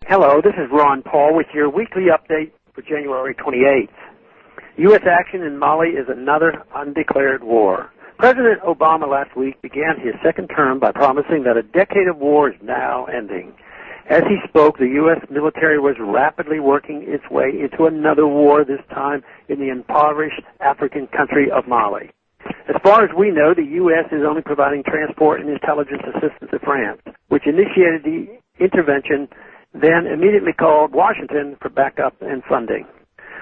Hello, this is Ron Paul with your weekly update for January 28th. U.S. action in Mali is another undeclared war. President Obama last week began his second term by promising that a decade of war is now ending. As he spoke, the U.S. military was rapidly working its way into another war, this time in the impoverished African country of Mali. As far as we know, the U.S. is only providing transport and intelligence assistance to France, which initiated the intervention, then immediately called Washington for backup and funding.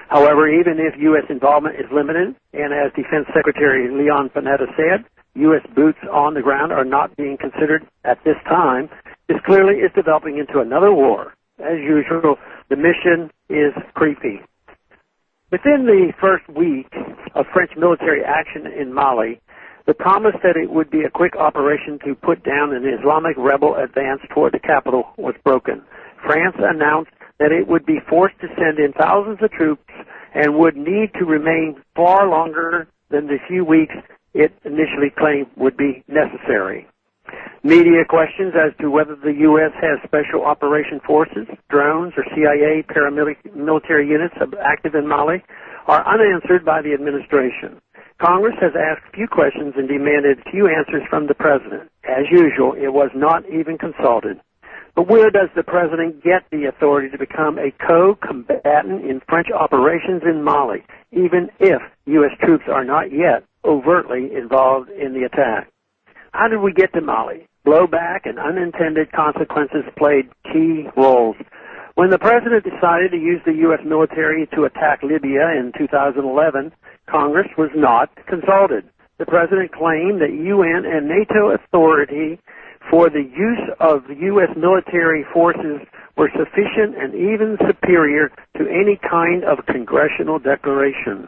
However, even if U.S. involvement is limited, and as Defense Secretary Leon Panetta said, U.S. boots on the ground are not being considered at this time, this clearly is developing into another war. As usual, the mission is creepy. Within the first week of French military action in Mali, the promise that it would be a quick operation to put down an Islamic rebel advance toward the capital was broken. France announced that it would be forced to send in thousands of troops and would need to remain far longer than the few weeks it initially claimed would be necessary. Media questions as to whether the U.S. has special operation forces, drones, or CIA paramilitary units active in Mali are unanswered by the administration. Congress has asked few questions and demanded few answers from the president. As usual, it was not even consulted. But where does the president get the authority to become a co-combatant in French operations in Mali, even if U.S. troops are not yet overtly involved in the attack? How did we get to Mali? Blowback and unintended consequences played key roles. When the president decided to use the U.S. military to attack Libya in 2011, Congress was not consulted. The president claimed that UN and NATO authority for the use of U.S. military forces were sufficient and even superior to any kind of congressional declaration.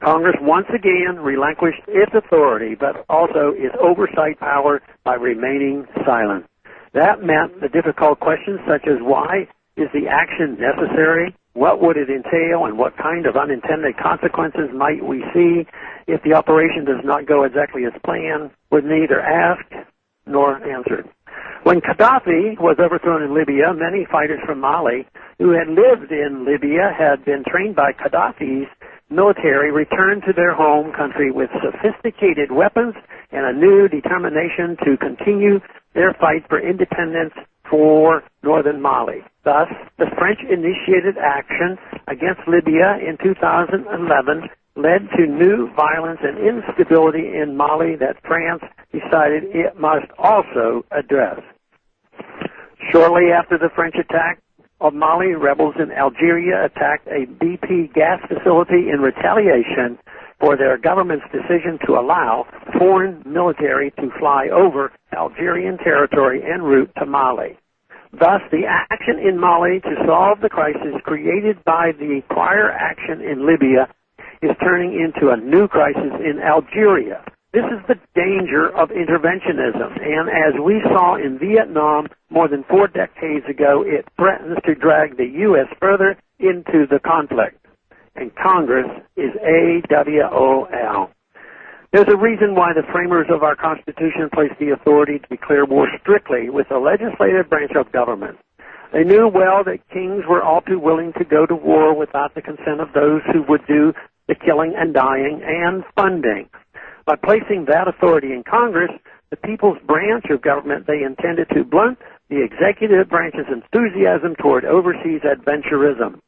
Congress once again relinquished its authority, but also its oversight power by remaining silent. That meant the difficult questions such as why is the action necessary, what would it entail, and what kind of unintended consequences might we see if the operation does not go exactly as planned, were neither asked nor answered. When Gaddafi was overthrown in Libya, many fighters from Mali who had lived in Libya had been trained by Gaddafi's military returned to their home country with sophisticated weapons and a new determination to continue their fight for independence for northern Mali. Thus, the French-initiated action against Libya in 2011 led to new violence and instability in Mali that France decided it must also address. Shortly after the French attack of Mali, rebels in Algeria attacked a BP gas facility in retaliation for their government's decision to allow foreign military to fly over Algerian territory en route to Mali. Thus, the action in Mali to solve the crisis created by the prior action in Libya is turning into a new crisis in Algeria. This is the danger of interventionism, and as we saw in Vietnam more than 4 decades ago, it threatens to drag the U.S. further into the conflict. And Congress is AWOL. There's a reason why the framers of our Constitution placed the authority to declare war strictly with the legislative branch of government. They knew well that kings were all too willing to go to war without the consent of those who would do the killing and dying and funding. By placing that authority in Congress, the people's branch of government, they intended to blunt the executive branch's enthusiasm toward overseas adventurism.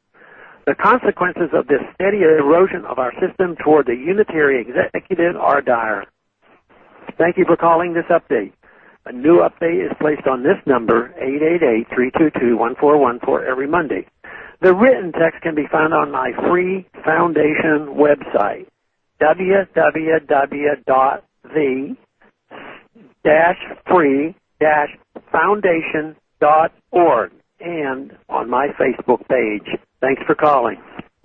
The consequences of this steady erosion of our system toward the unitary executive are dire. Thank you for calling this update. A new update is placed on this number, 888-322-1414, every Monday. The written text can be found on my free foundation website, www.the-free-foundation.org, and on my Facebook page. Thanks for calling.